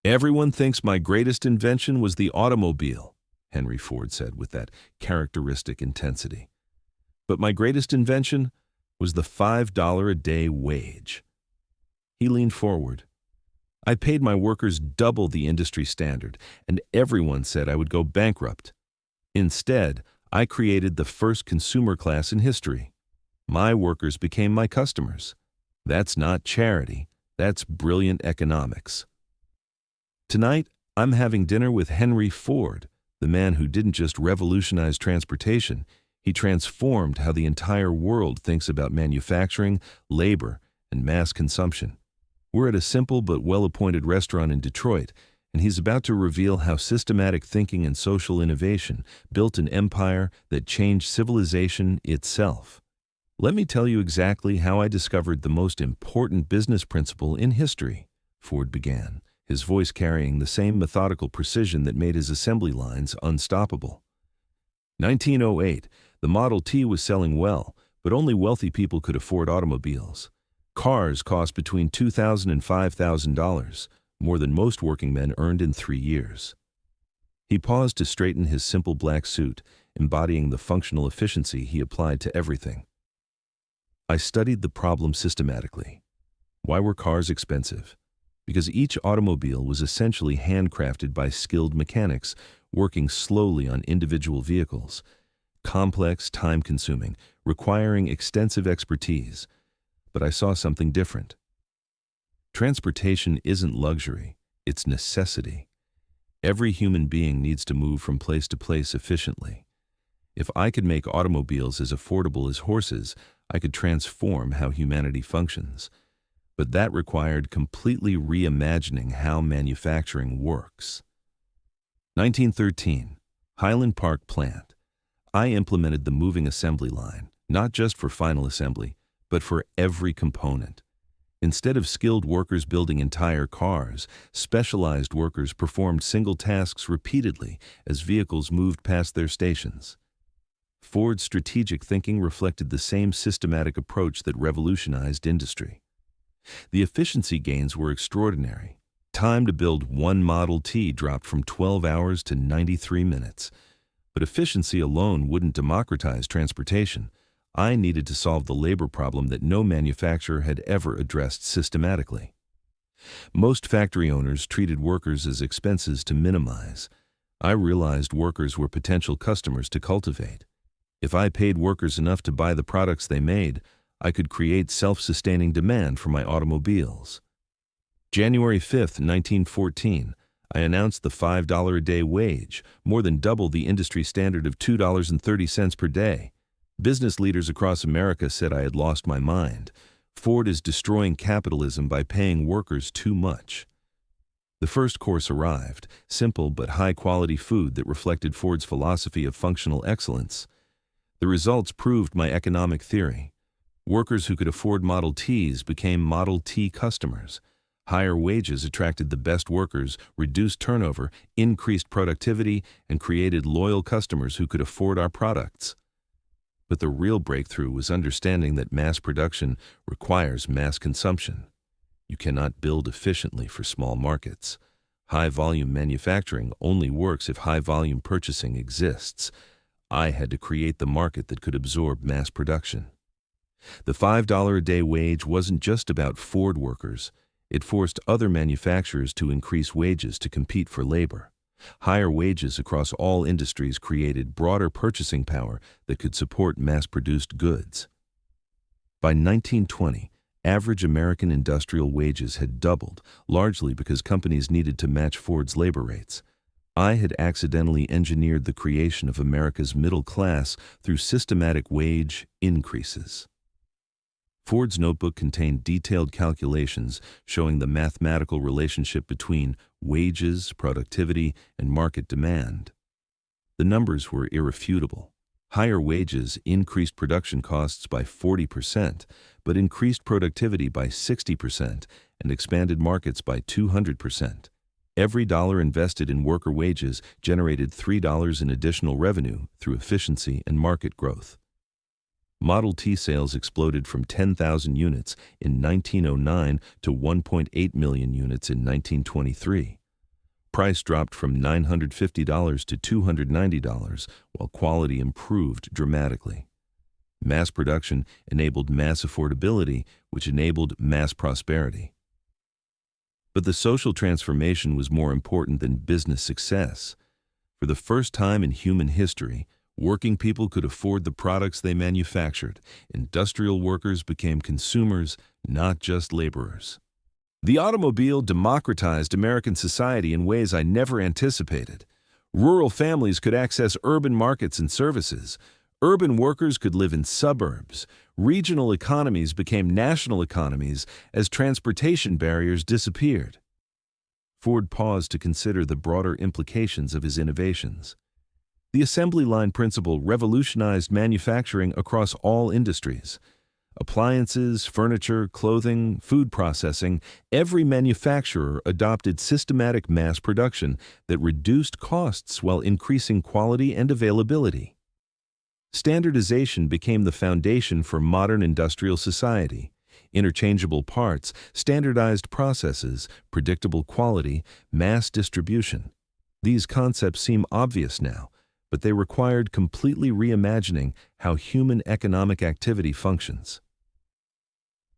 Everyone thinks my greatest invention was the automobile, Henry Ford said with that characteristic intensity. But my greatest invention was the $5 a day wage. He leaned forward. I paid my workers double the industry standard, and everyone said I would go bankrupt. Instead, I created the first consumer class in history. My workers became my customers. That's not charity. That's brilliant economics. Tonight, I'm having dinner with Henry Ford, the man who didn't just revolutionize transportation, he transformed how the entire world thinks about manufacturing, labor, and mass consumption. We're at a simple but well-appointed restaurant in Detroit, and he's about to reveal how systematic thinking and social innovation built an empire that changed civilization itself. Let me tell you exactly how I discovered the most important business principle in history, Ford began, his voice carrying the same methodical precision that made his assembly lines unstoppable. 1908, the Model T was selling well, but only wealthy people could afford automobiles. Cars cost between $2,000 and $5,000, more than most working men earned in 3 years. He paused to straighten his simple black suit, embodying the functional efficiency he applied to everything. I studied the problem systematically. Why were cars expensive? Because each automobile was essentially handcrafted by skilled mechanics working slowly on individual vehicles, complex, time-consuming, requiring extensive expertise. But I saw something different. Transportation isn't luxury, it's necessity. Every human being needs to move from place to place efficiently. If I could make automobiles as affordable as horses, I could transform how humanity functions. But that required completely reimagining how manufacturing works. 1913, Highland Park plant. I implemented the moving assembly line, not just for final assembly, but for every component. Instead of skilled workers building entire cars, specialized workers performed single tasks repeatedly as vehicles moved past their stations. Ford's strategic thinking reflected the same systematic approach that revolutionized industry. The efficiency gains were extraordinary. Time to build one Model T dropped from 12 hours to 93 minutes. But efficiency alone wouldn't democratize transportation. I needed to solve the labor problem that no manufacturer had ever addressed systematically. Most factory owners treated workers as expenses to minimize. I realized workers were potential customers to cultivate. If I paid workers enough to buy the products they made, I could create self-sustaining demand for my automobiles. January 5, 1914, I announced the $5 a day wage, more than double the industry standard of $2.30 per day. Business leaders across America said I had lost my mind. Ford is destroying capitalism by paying workers too much. The first course arrived, simple but high-quality food that reflected Ford's philosophy of functional excellence. The results proved my economic theory. Workers who could afford Model Ts became Model T customers. Higher wages attracted the best workers, reduced turnover, increased productivity, and created loyal customers who could afford our products. But the real breakthrough was understanding that mass production requires mass consumption. You cannot build efficiently for small markets. High-volume manufacturing only works if high-volume purchasing exists. I had to create the market that could absorb mass production. The $5 a day wage wasn't just about Ford workers. It forced other manufacturers to increase wages to compete for labor. Higher wages across all industries created broader purchasing power that could support mass-produced goods. By 1920, average American industrial wages had doubled, largely because companies needed to match Ford's labor rates. I had accidentally engineered the creation of America's middle class through systematic wage increases. Ford's notebook contained detailed calculations showing the mathematical relationship between wages, productivity, and market demand. The numbers were irrefutable. Higher wages increased production costs by 40%, but increased productivity by 60% and expanded markets by 200%. Every dollar invested in worker wages generated $3 in additional revenue through efficiency and market growth. Model T sales exploded from 10,000 units in 1909 to 1.8 million units in 1923. Price dropped from $950 to $290, while quality improved dramatically. Mass production enabled mass affordability, which enabled mass prosperity. But the social transformation was more important than business success. For the first time in human history, working people could afford the products they manufactured. Industrial workers became consumers, not just laborers. The automobile democratized American society in ways I never anticipated. Rural families could access urban markets and services. Urban workers could live in suburbs. Regional economies became national economies as transportation barriers disappeared. Ford paused to consider the broader implications of his innovations. The assembly line principle revolutionized manufacturing across all industries. Appliances, furniture, clothing, food processing, every manufacturer adopted systematic mass production that reduced costs while increasing quality and availability. Standardization became the foundation for modern industrial society. Interchangeable parts, standardized processes, predictable quality, mass distribution. These concepts seem obvious now, but they required completely reimagining how human economic activity functions.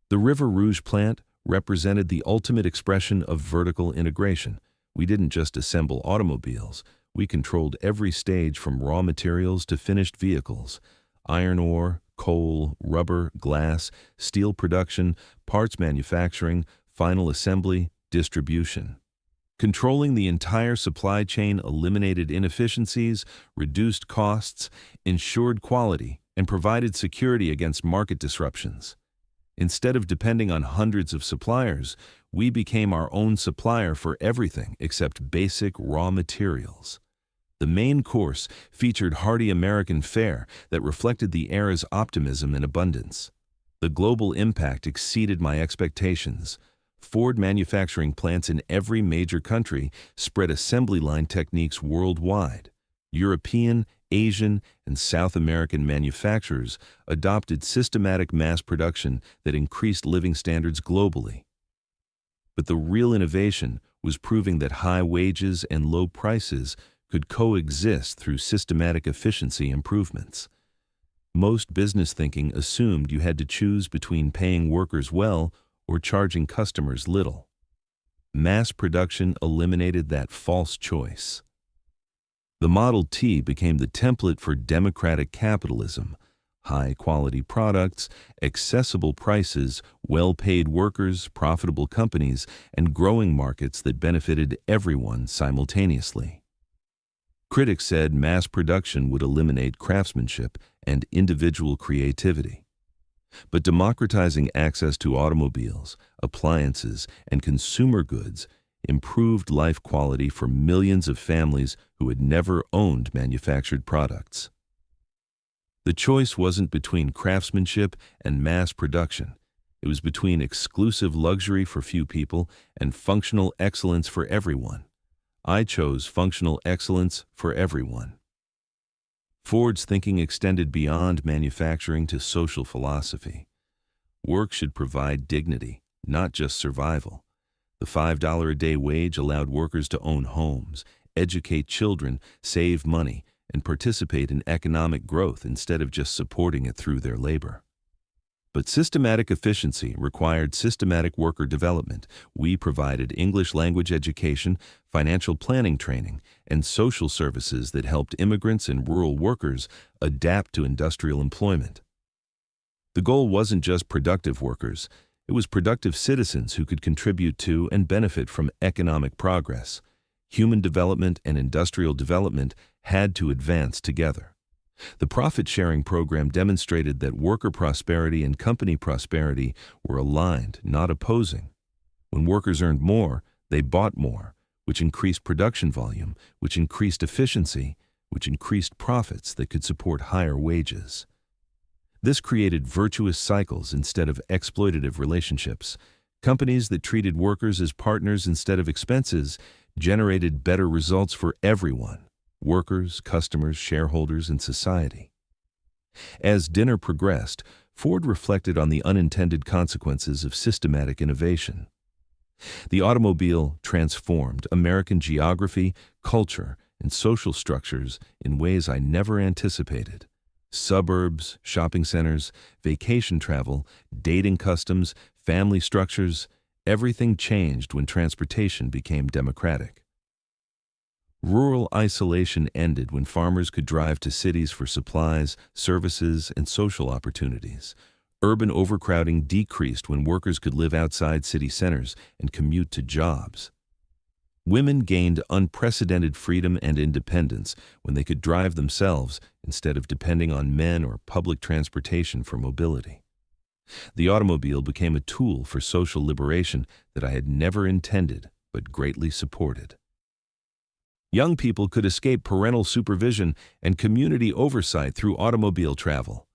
The River Rouge plant represented the ultimate expression of vertical integration. We didn't just assemble automobiles. We controlled every stage from raw materials to finished vehicles. Iron ore, coal, rubber, glass, steel production, parts manufacturing, final assembly, distribution. Controlling the entire supply chain eliminated inefficiencies, reduced costs, ensured quality, and provided security against market disruptions. Instead of depending on hundreds of suppliers, we became our own supplier for everything except basic raw materials. The main course featured hearty American fare that reflected the era's optimism and abundance. The global impact exceeded my expectations. Ford manufacturing plants in every major country spread assembly line techniques worldwide. European, Asian, and South American manufacturers adopted systematic mass production that increased living standards globally. But the real innovation was proving that high wages and low prices could coexist through systematic efficiency improvements. Most business thinking assumed you had to choose between paying workers well or charging customers little. Mass production eliminated that false choice. The Model T became the template for democratic capitalism: high-quality products, accessible prices, well-paid workers, profitable companies, and growing markets that benefited everyone simultaneously. Critics said mass production would eliminate craftsmanship and individual creativity. But democratizing access to automobiles, appliances, and consumer goods improved life quality for millions of families who had never owned manufactured products. The choice wasn't between craftsmanship and mass production. It was between exclusive luxury for few people and functional excellence for everyone. I chose functional excellence for everyone. Ford's thinking extended beyond manufacturing to social philosophy. Work should provide dignity, not just survival. The $5 a day wage allowed workers to own homes, educate children, save money, and participate in economic growth instead of just supporting it through their labor. But systematic efficiency required systematic worker development. We provided English language education, financial planning training, and social services that helped immigrants and rural workers adapt to industrial employment. The goal wasn't just productive workers. It was productive citizens who could contribute to and benefit from economic progress. Human development and industrial development had to advance together. The profit-sharing program demonstrated that worker prosperity and company prosperity were aligned, not opposing. When workers earned more, they bought more, which increased production volume, which increased efficiency, which increased profits that could support higher wages. This created virtuous cycles instead of exploitative relationships. Companies that treated workers as partners instead of expenses generated better results for everyone: workers, customers, shareholders, and society. As dinner progressed, Ford reflected on the unintended consequences of systematic innovation. The automobile transformed American geography, culture, and social structures in ways I never anticipated. Suburbs, shopping centers, vacation travel, dating customs, family structures, everything changed when transportation became democratic. Rural isolation ended when farmers could drive to cities for supplies, services, and social opportunities. Urban overcrowding decreased when workers could live outside city centers and commute to jobs. Women gained unprecedented freedom and independence when they could drive themselves instead of depending on men or public transportation for mobility. The automobile became a tool for social liberation that I had never intended but greatly supported. Young people could escape parental supervision and community oversight through automobile travel.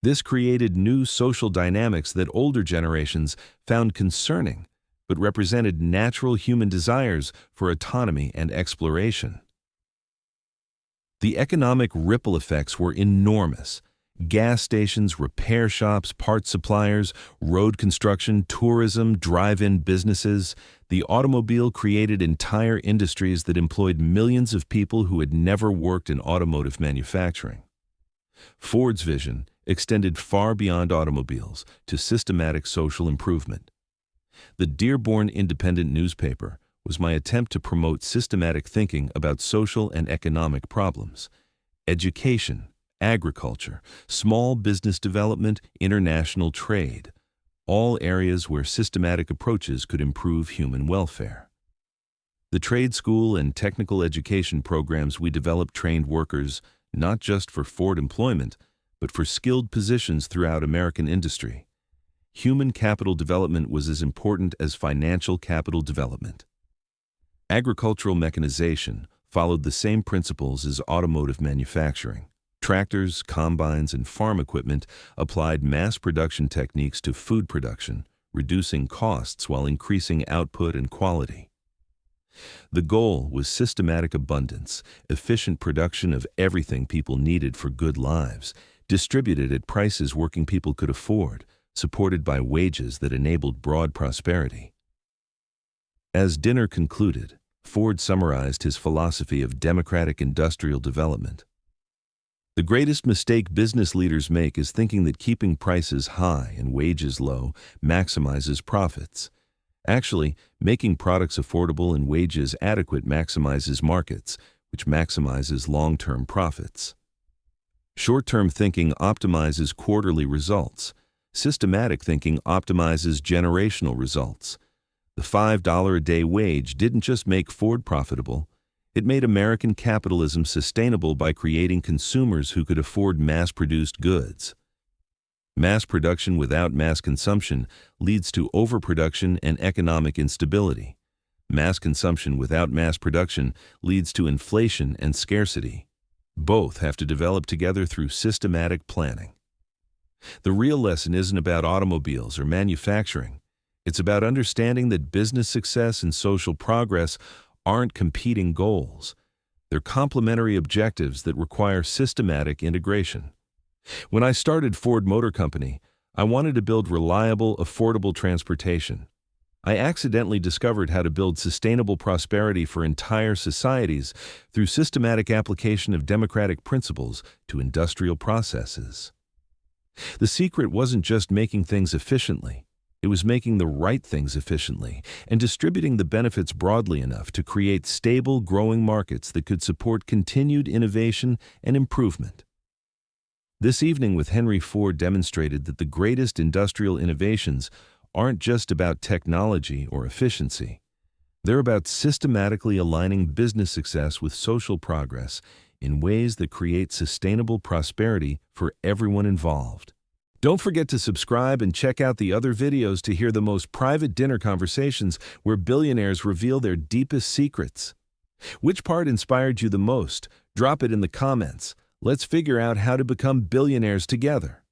This created new social dynamics that older generations found concerning, but represented natural human desires for autonomy and exploration. The economic ripple effects were enormous. Gas stations, repair shops, parts suppliers, road construction, tourism, drive-in businesses. The automobile created entire industries that employed millions of people who had never worked in automotive manufacturing. Ford's vision extended far beyond automobiles to systematic social improvement. The Dearborn Independent newspaper was my attempt to promote systematic thinking about social and economic problems. Education, agriculture, small business development, international trade, all areas where systematic approaches could improve human welfare. The trade school and technical education programs we developed trained workers not just for Ford employment, but for skilled positions throughout American industry. Human capital development was as important as financial capital development. Agricultural mechanization followed the same principles as automotive manufacturing. Tractors, combines, and farm equipment applied mass production techniques to food production, reducing costs while increasing output and quality. The goal was systematic abundance, efficient production of everything people needed for good lives, distributed at prices working people could afford, supported by wages that enabled broad prosperity. As dinner concluded, Ford summarized his philosophy of democratic industrial development. The greatest mistake business leaders make is thinking that keeping prices high and wages low maximizes profits. Actually, making products affordable and wages adequate maximizes markets, which maximizes long-term profits. Short-term thinking optimizes quarterly results. Systematic thinking optimizes generational results. The $5 a day wage didn't just make Ford profitable, it made American capitalism sustainable by creating consumers who could afford mass-produced goods. Mass production without mass consumption leads to overproduction and economic instability. Mass consumption without mass production leads to inflation and scarcity. Both have to develop together through systematic planning. The real lesson isn't about automobiles or manufacturing. It's about understanding that business success and social progress aren't competing goals. They're complementary objectives that require systematic integration. When I started Ford Motor Company, I wanted to build reliable, affordable transportation. I accidentally discovered how to build sustainable prosperity for entire societies through systematic application of democratic principles to industrial processes. The secret wasn't just making things efficiently. It was making the right things efficiently and distributing the benefits broadly enough to create stable, growing markets that could support continued innovation and improvement. This evening with Henry Ford demonstrated that the greatest industrial innovations aren't just about technology or efficiency. They're about systematically aligning business success with social progress in ways that create sustainable prosperity for everyone involved. Don't forget to subscribe and check out the other videos to hear the most private dinner conversations where billionaires reveal their deepest secrets. Which part inspired you the most? Drop it in the comments. Let's figure out how to become billionaires together.